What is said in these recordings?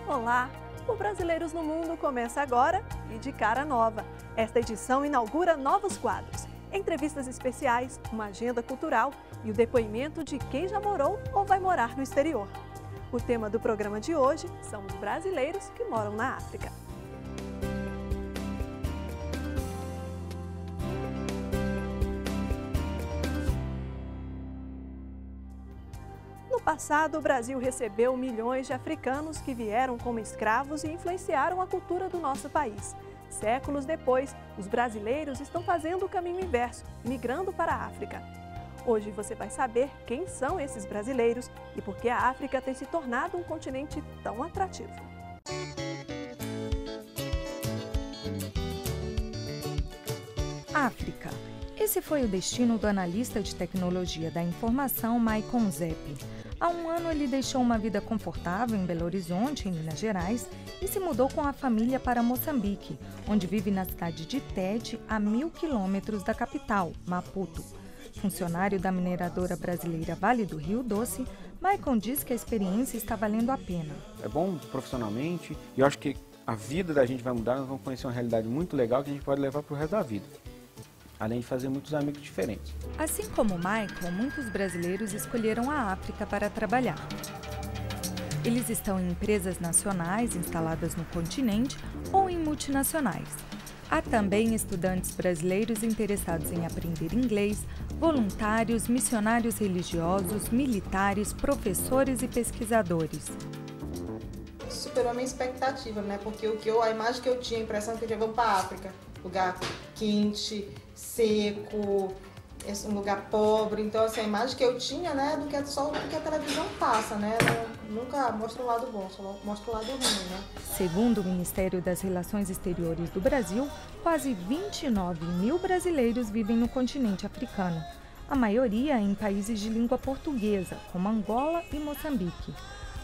Olá! O Brasileiros no Mundo começa agora e de cara nova. Esta edição inaugura novos quadros, entrevistas especiais, uma agenda cultural e o depoimento de quem já morou ou vai morar no exterior. O tema do programa de hoje são os brasileiros que moram na África. No passado, o Brasil recebeu milhões de africanos que vieram como escravos e influenciaram a cultura do nosso país. Séculos depois, os brasileiros estão fazendo o caminho inverso, migrando para a África. Hoje você vai saber quem são esses brasileiros e por que a África tem se tornado um continente tão atrativo. África. Esse foi o destino do analista de tecnologia da informação Maicon Zepp. Há um ano ele deixou uma vida confortável em Belo Horizonte, em Minas Gerais, e se mudou com a família para Moçambique, onde vive na cidade de Tete, a 1000 quilômetros da capital, Maputo. Funcionário da mineradora brasileira Vale do Rio Doce, Maicon diz que a experiência está valendo a pena. É bom profissionalmente e eu acho que a vida da gente vai mudar, nós vamos conhecer uma realidade muito legal que a gente pode levar para o resto da vida. Além de fazer muitos amigos diferentes. Assim como Maicon, muitos brasileiros escolheram a África para trabalhar. Eles estão em empresas nacionais instaladas no continente ou em multinacionais. Há também estudantes brasileiros interessados em aprender inglês, voluntários, missionários religiosos, militares, professores e pesquisadores. Superou a minha expectativa, né? Porque a imagem que eu tinha, a impressão que eu tinha, vamos para a África, lugar quente, seco, um lugar pobre. Então, assim, a imagem que eu tinha, né, do que é só o que a televisão passa, né? Nunca mostra o lado bom, só mostra o lado ruim, né? Segundo o Ministério das Relações Exteriores do Brasil, quase 29 mil brasileiros vivem no continente africano. A maioria em países de língua portuguesa, como Angola e Moçambique.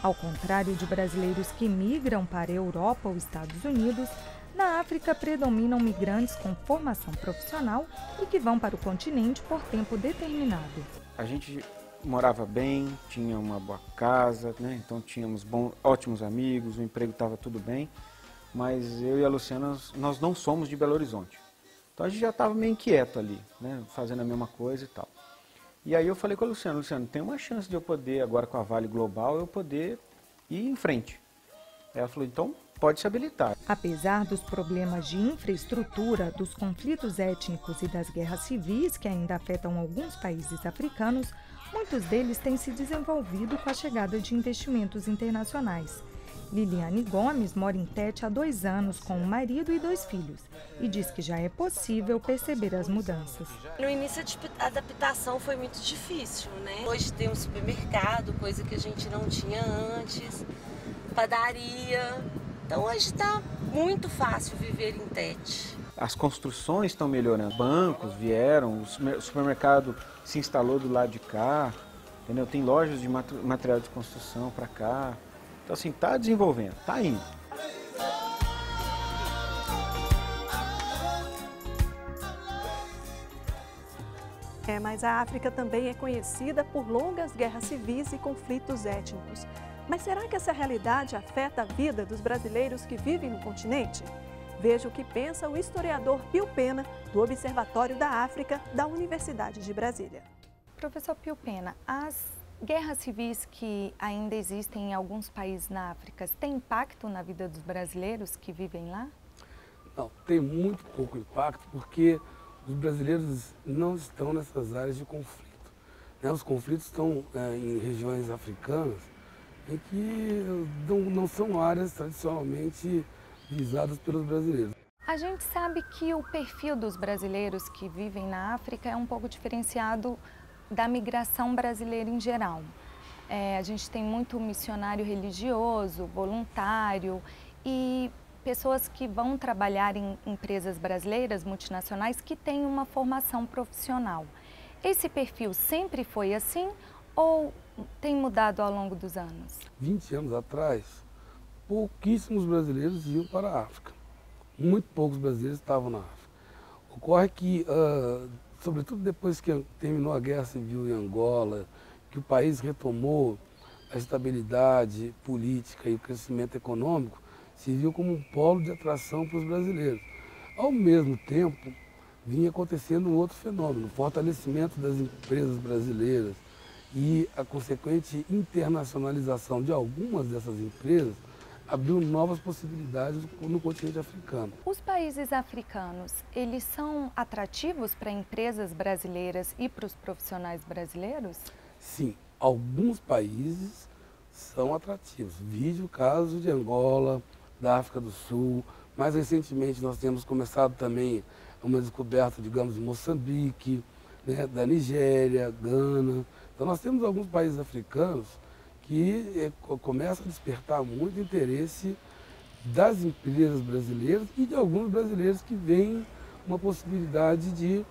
Ao contrário de brasileiros que migram para a Europa ou Estados Unidos, na África predominam migrantes com formação profissional e que vão para o continente por tempo determinado. A gente morava bem, tinha uma boa casa, né? Então tínhamos ótimos amigos, o emprego estava tudo bem, mas eu e a Luciana, nós não somos de Belo Horizonte. Então a gente já estava meio inquieto ali, né? Fazendo a mesma coisa e tal. E aí eu falei com a Luciana, tem uma chance de eu poder, agora com a Vale Global, eu poder ir em frente. Ela falou, então pode se habilitar. Apesar dos problemas de infraestrutura, dos conflitos étnicos e das guerras civis que ainda afetam alguns países africanos, muitos deles têm se desenvolvido com a chegada de investimentos internacionais. Liliane Gomes mora em Tete há 2 anos com o marido e 2 filhos e diz que já é possível perceber as mudanças. No início a adaptação foi muito difícil, né? Hoje tem um supermercado, coisa que a gente não tinha antes, padaria. Então hoje está muito fácil viver em Tete. As construções estão melhorando, bancos vieram, o supermercado se instalou do lado de cá, entendeu? Tem lojas de material de construção para cá. Então assim, está desenvolvendo, está indo. Mas a África também é conhecida por longas guerras civis e conflitos étnicos. Mas será que essa realidade afeta a vida dos brasileiros que vivem no continente? Veja o que pensa o historiador Pio Pena, do Observatório da África, da Universidade de Brasília. Professor Pio Pena, as guerras civis que ainda existem em alguns países na África têm impacto na vida dos brasileiros que vivem lá? Não, tem muito pouco impacto porque os brasileiros não estão nessas áreas de conflito, né? Os conflitos estão em regiões africanas em que não são áreas tradicionalmente visadas pelos brasileiros. A gente sabe que o perfil dos brasileiros que vivem na África é um pouco diferenciado da migração brasileira em geral. A gente tem muito missionário religioso, voluntário e pessoas que vão trabalhar em empresas brasileiras, multinacionais, que têm uma formação profissional. Esse perfil sempre foi assim ou tem mudado ao longo dos anos? 20 anos atrás, pouquíssimos brasileiros iam para a África. Muito poucos brasileiros estavam na África. Ocorre que, sobretudo depois que terminou a Guerra Civil em Angola, que o país retomou a estabilidade política e o crescimento econômico se viu como um polo de atração para os brasileiros. Ao mesmo tempo, vinha acontecendo um outro fenômeno, o fortalecimento das empresas brasileiras e a consequente internacionalização de algumas dessas empresas abriu novas possibilidades no continente africano. Os países africanos, eles são atrativos para empresas brasileiras e para os profissionais brasileiros? Sim, alguns países são atrativos. Vide o caso de Angola, da África do Sul. Mais recentemente nós temos começado também uma descoberta, digamos, de Moçambique, né, da Nigéria, Gana. Então nós temos alguns países africanos que começam a despertar muito interesse das empresas brasileiras e de alguns brasileiros que veem uma possibilidade de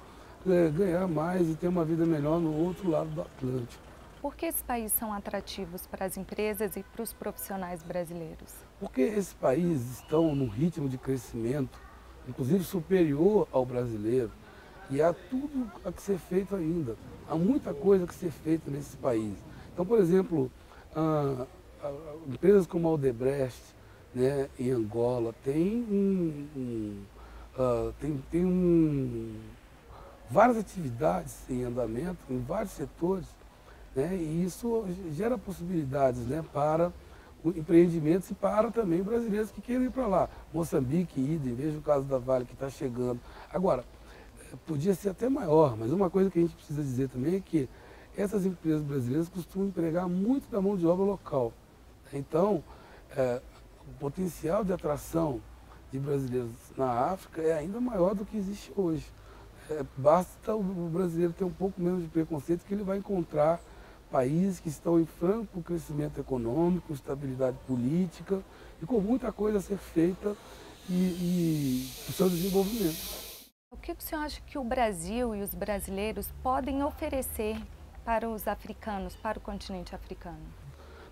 ganhar mais e ter uma vida melhor no outro lado do Atlântico. Por que esses países são atrativos para as empresas e para os profissionais brasileiros? Porque esses países estão num ritmo de crescimento, inclusive superior ao brasileiro, e há tudo a que ser feito ainda. Há muita coisa a que ser feita nesses países. Então, por exemplo, empresas como a Odebrecht, né, em Angola, tem várias atividades em andamento, em vários setores, né, e isso gera possibilidades, né, para empreendimentos e para também brasileiros que queiram ir para lá. Moçambique, idem, veja o caso da Vale que está chegando. Agora, podia ser até maior, mas uma coisa que a gente precisa dizer também é que essas empresas brasileiras costumam empregar muito da mão de obra local. Então, o potencial de atração de brasileiros na África é ainda maior do que existe hoje. Basta o brasileiro ter um pouco menos de preconceito que ele vai encontrar países que estão em franco crescimento econômico, estabilidade política e com muita coisa a ser feita e o seu desenvolvimento. O que o senhor acha que o Brasil e os brasileiros podem oferecer para os africanos, para o continente africano?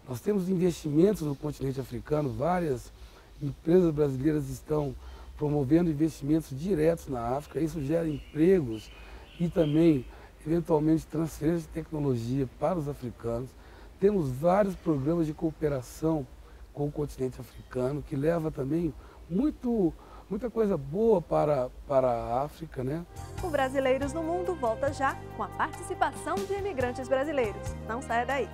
Nós temos investimentos no continente africano, várias empresas brasileiras estão promovendo investimentos diretos na África, isso gera empregos e também, eventualmente, transferência de tecnologia para os africanos. Temos vários programas de cooperação com o continente africano, que leva também muita coisa boa para a África, né? O Brasileiros no Mundo volta já com a participação de imigrantes brasileiros. Não saia daí!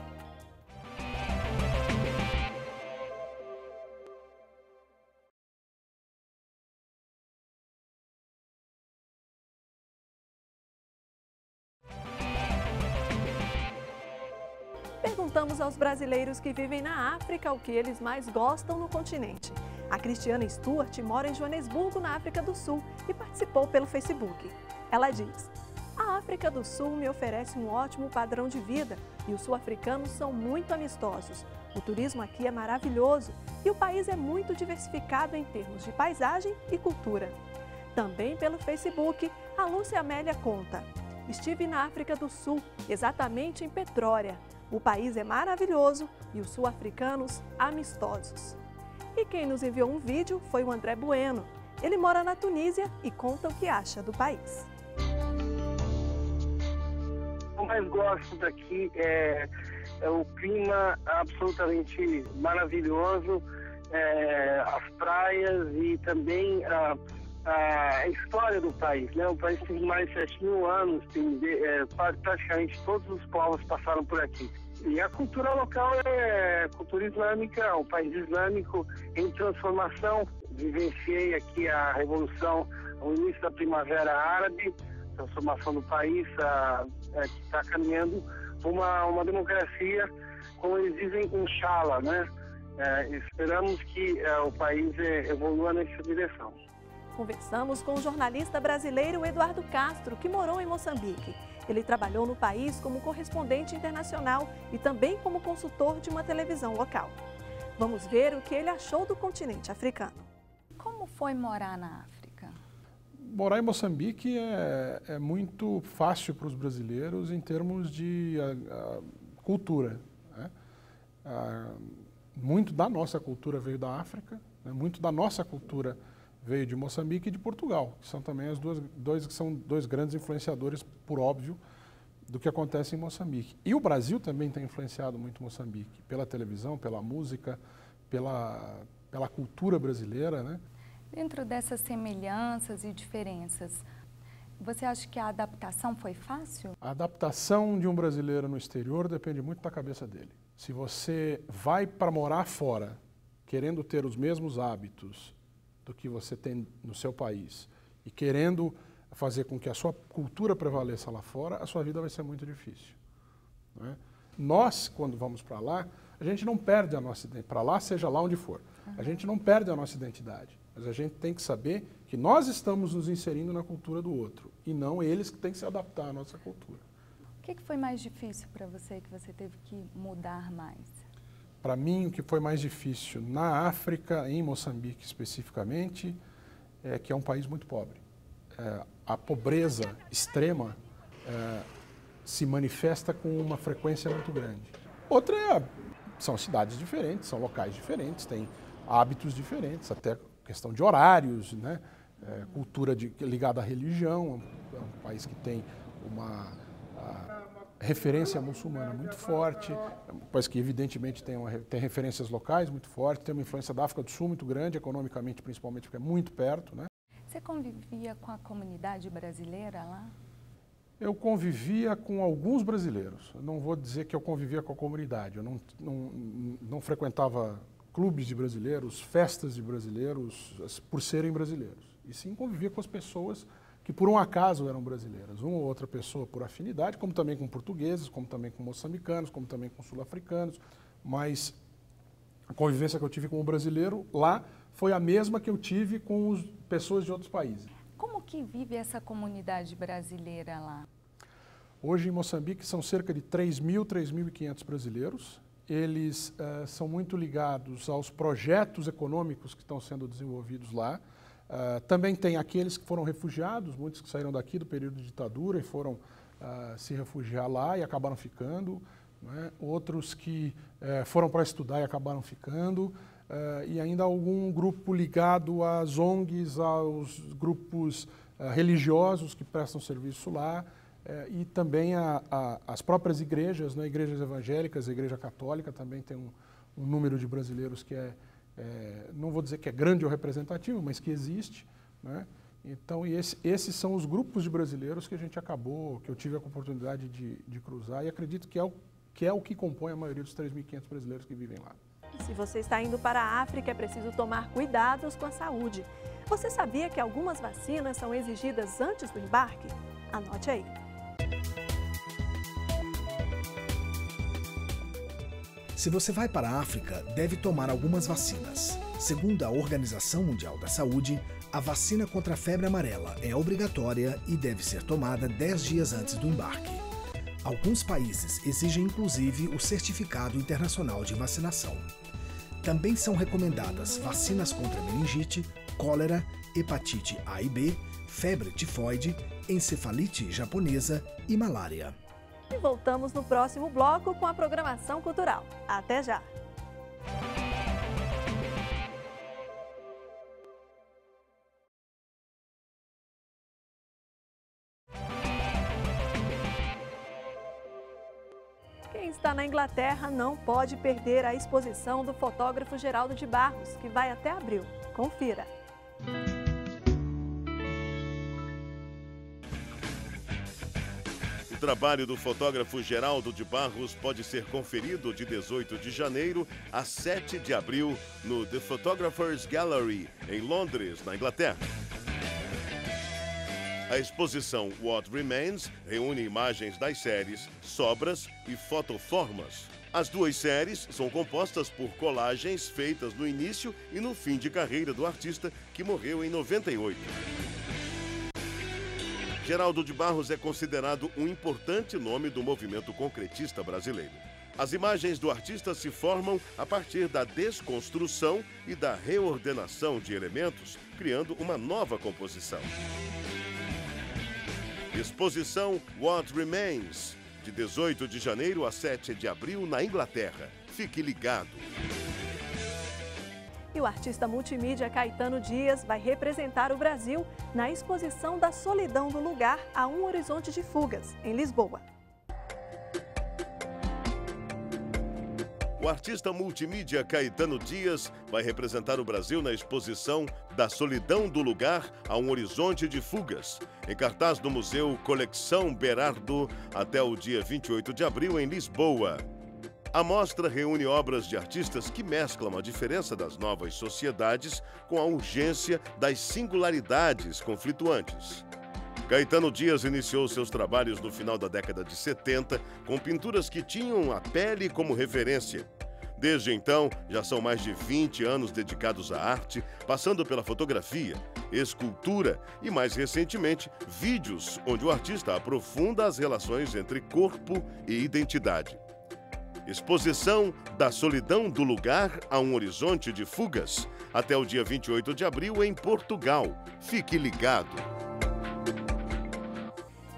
Perguntamos aos brasileiros que vivem na África o que eles mais gostam no continente. A Cristiana Stuart mora em Joanesburgo, na África do Sul, e participou pelo Facebook. Ela diz: "A África do Sul me oferece um ótimo padrão de vida e os sul-africanos são muito amistosos. O turismo aqui é maravilhoso e o país é muito diversificado em termos de paisagem e cultura." Também pelo Facebook, a Lúcia Amélia conta: "Estive na África do Sul, exatamente em Petrória. O país é maravilhoso e os sul-africanos amistosos." E quem nos enviou um vídeo foi o André Bueno. Ele mora na Tunísia e conta o que acha do país. O que eu mais gosto daqui é o clima absolutamente maravilhoso, as praias e também a história do país, né? O país tem mais de 7.000 anos, praticamente todos os povos passaram por aqui. E a cultura local é cultura islâmica, um país islâmico em transformação. Vivenciei aqui a revolução, o início da primavera árabe, transformação do país, que está caminhando uma democracia, como eles dizem, inshallah, né? Esperamos que o país evolua nessa direção. Conversamos com o jornalista brasileiro Eduardo Castro, que morou em Moçambique. Ele trabalhou no país como correspondente internacional e também como consultor de uma televisão local. Vamos ver o que ele achou do continente africano. Como foi morar na África? Morar em Moçambique é muito fácil para os brasileiros em termos de cultura, né? Muito da nossa cultura veio da África, né? Muito da nossa cultura veio de Moçambique e de Portugal, que são também dois grandes influenciadores, por óbvio, do que acontece em Moçambique. E o Brasil também tem influenciado muito Moçambique, pela televisão, pela música, pela cultura brasileira, né? Dentro dessas semelhanças e diferenças, você acha que a adaptação foi fácil? A adaptação de um brasileiro no exterior depende muito da cabeça dele. Se você vai para morar fora, querendo ter os mesmos hábitos do que você tem no seu país e querendo fazer com que a sua cultura prevaleça lá fora, a sua vida vai ser muito difícil, né? Nós, quando vamos para lá, a gente não perde a nossa identidade, para lá, seja lá onde for, a gente não perde a nossa identidade, mas a gente tem que saber que nós estamos nos inserindo na cultura do outro e não eles que têm que se adaptar à nossa cultura. O que foi mais difícil para você, que você teve que mudar mais? Para mim, o que foi mais difícil na África, em Moçambique especificamente, é que é um país muito pobre. A pobreza extrema se manifesta com uma frequência muito grande. Outra são cidades diferentes, são locais diferentes, têm hábitos diferentes, até questão de horários, né? Cultura ligada à religião, é um país que tem uma referência muçulmana muito forte, é um país que evidentemente tem referências locais muito fortes, tem uma influência da África do Sul muito grande, economicamente principalmente, porque é muito perto, né? Você convivia com a comunidade brasileira lá? Eu convivia com alguns brasileiros. Eu não vou dizer que eu convivia com a comunidade. Eu não frequentava clubes de brasileiros, festas de brasileiros, por serem brasileiros. E sim convivia com as pessoas que por um acaso eram brasileiras. Uma ou outra pessoa por afinidade, como também com portugueses, como também com moçambicanos, como também com sul-africanos. Mas a convivência que eu tive com o brasileiro lá foi a mesma que eu tive com pessoas de outros países. Como que vive essa comunidade brasileira lá? Hoje em Moçambique são cerca de 3.500 brasileiros. Eles são muito ligados aos projetos econômicos que estão sendo desenvolvidos lá. Também tem aqueles que foram refugiados, muitos que saíram daqui do período de ditadura e foram se refugiar lá e acabaram ficando, né? Outros que foram para estudar e acabaram ficando. E ainda algum grupo ligado às ONGs, aos grupos religiosos que prestam serviço lá, e também as próprias igrejas, né, igrejas evangélicas, a Igreja Católica também tem um número de brasileiros que não vou dizer que é grande ou representativo, mas que existe, né? Então, esses são os grupos de brasileiros que eu tive a oportunidade de cruzar e acredito que é o que compõe a maioria dos 3.500 brasileiros que vivem lá. Se você está indo para a África, é preciso tomar cuidados com a saúde. Você sabia que algumas vacinas são exigidas antes do embarque? Anote aí. Se você vai para a África, deve tomar algumas vacinas. Segundo a Organização Mundial da Saúde, a vacina contra a febre amarela é obrigatória e deve ser tomada 10 dias antes do embarque. Alguns países exigem inclusive o Certificado Internacional de Vacinação. Também são recomendadas vacinas contra meningite, cólera, hepatite A e B, febre tifoide, encefalite japonesa e malária. E voltamos no próximo bloco com a programação cultural. Até já! Quem está na Inglaterra não pode perder a exposição do fotógrafo Geraldo de Barros, que vai até abril. Confira! O trabalho do fotógrafo Geraldo de Barros pode ser conferido de 18 de janeiro a 7 de abril no The Photographers Gallery, em Londres, na Inglaterra. A exposição What Remains reúne imagens das séries Sobras e Fotoformas. As duas séries são compostas por colagens feitas no início e no fim de carreira do artista, que morreu em 98. Geraldo de Barros é considerado um importante nome do movimento concretista brasileiro. As imagens do artista se formam a partir da desconstrução e da reordenação de elementos, criando uma nova composição. Exposição What Remains, de 18 de janeiro a 7 de abril na Inglaterra. Fique ligado! E o artista multimídia Caetano Dias vai representar o Brasil na exposição da Solidão do Lugar a um Horizonte de Fugas, em Lisboa. O artista multimídia Caetano Dias vai representar o Brasil na exposição Da Solidão do Lugar a um Horizonte de Fugas, em cartaz do Museu Colecção Berardo até o dia 28 de abril em Lisboa. A mostra reúne obras de artistas que mesclam a diferença das novas sociedades com a urgência das singularidades conflituantes. Caetano Dias iniciou seus trabalhos no final da década de 70 com pinturas que tinham a pele como referência. Desde então, já são mais de 20 anos dedicados à arte, passando pela fotografia, escultura e, mais recentemente, vídeos, onde o artista aprofunda as relações entre corpo e identidade. Exposição Da Solidão do Lugar a um Horizonte de Fugas, até o dia 28 de abril em Portugal. Fique ligado!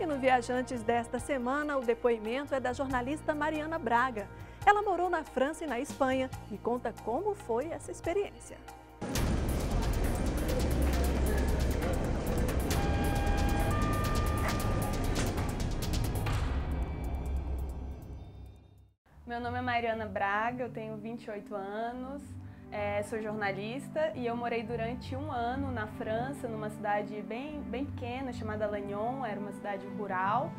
E no Viajantes desta semana, o depoimento é da jornalista Mariana Braga. Ela morou na França e na Espanha e conta como foi essa experiência. Meu nome é Mariana Braga, eu tenho 28 anos, sou jornalista e eu morei durante 1 ano na França, numa cidade bem pequena chamada Lannion, era uma cidade rural.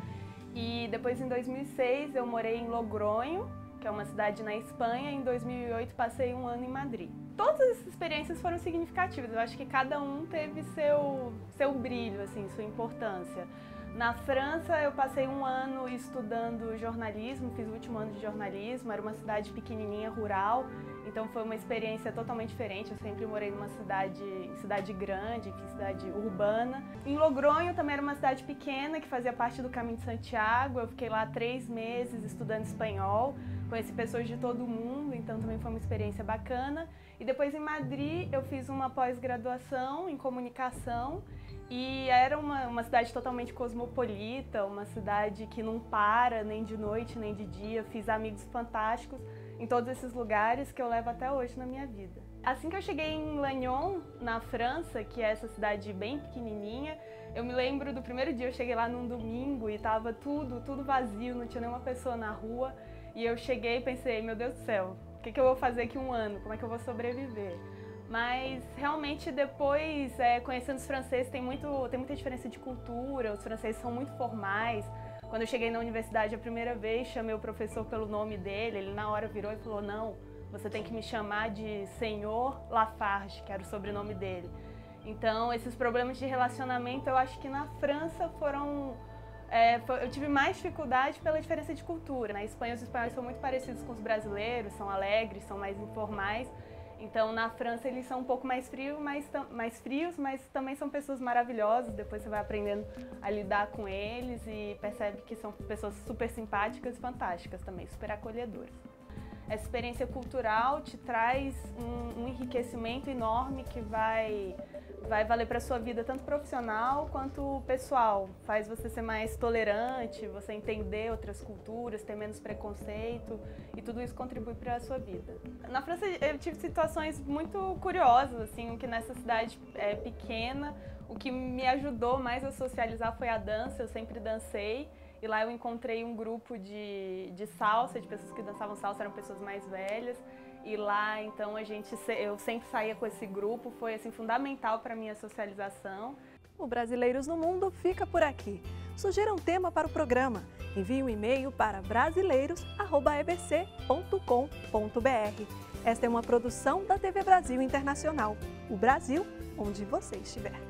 E depois, em 2006, eu morei em Logronho, que é uma cidade na Espanha, e em 2008 passei 1 ano em Madrid. Todas essas experiências foram significativas, eu acho que cada um teve seu brilho, assim, sua importância. Na França, eu passei 1 ano estudando jornalismo, fiz o último ano de jornalismo, era uma cidade pequenininha, rural, então foi uma experiência totalmente diferente. Eu sempre morei numa cidade grande, enfim, cidade urbana. Em Logronho também era uma cidade pequena, que fazia parte do Caminho de Santiago, eu fiquei lá 3 meses estudando espanhol, conheci pessoas de todo o mundo, então também foi uma experiência bacana. E depois em Madrid eu fiz uma pós-graduação em comunicação, e era uma cidade totalmente cosmopolita, uma cidade que não para nem de noite nem de dia. Fiz amigos fantásticos em todos esses lugares que eu levo até hoje na minha vida. Assim que eu cheguei em Lannion, na França, que é essa cidade bem pequenininha, eu me lembro do primeiro dia, eu cheguei lá num domingo e estava tudo vazio, não tinha nenhuma pessoa na rua. E eu cheguei e pensei, meu Deus do céu, o que eu vou fazer aqui 1 ano? Como é que eu vou sobreviver? Mas realmente depois, conhecendo os franceses, tem muita diferença de cultura, os franceses são muito formais. Quando eu cheguei na universidade a primeira vez, chamei o professor pelo nome dele, ele na hora virou e falou, não, você tem que me chamar de Senhor Lafarge, que era o sobrenome dele. Então, esses problemas de relacionamento, eu acho que na França eu tive mais dificuldade pela diferença de cultura. Na Espanha, os espanhóis são muito parecidos com os brasileiros, são alegres, são mais informais. Então, na França, eles são um pouco mais frios, mas também são pessoas maravilhosas. Depois você vai aprendendo a lidar com eles e percebe que são pessoas super simpáticas e fantásticas também, super acolhedoras. Essa experiência cultural te traz um enriquecimento enorme que vai valer para a sua vida, tanto profissional quanto pessoal. Faz você ser mais tolerante, você entender outras culturas, ter menos preconceito, e tudo isso contribui para a sua vida. Na França eu tive situações muito curiosas, assim, que nessa cidade pequena, o que me ajudou mais a socializar foi a dança. Eu sempre dancei. E lá eu encontrei um grupo de salsa, de pessoas que dançavam salsa, eram pessoas mais velhas. E lá, então, eu sempre saía com esse grupo, foi assim, fundamental para a minha socialização. O Brasileiros no Mundo fica por aqui. Sugira um tema para o programa. Envie um e-mail para brasileiros@ebc.com.br. Esta é uma produção da TV Brasil Internacional. O Brasil, onde você estiver.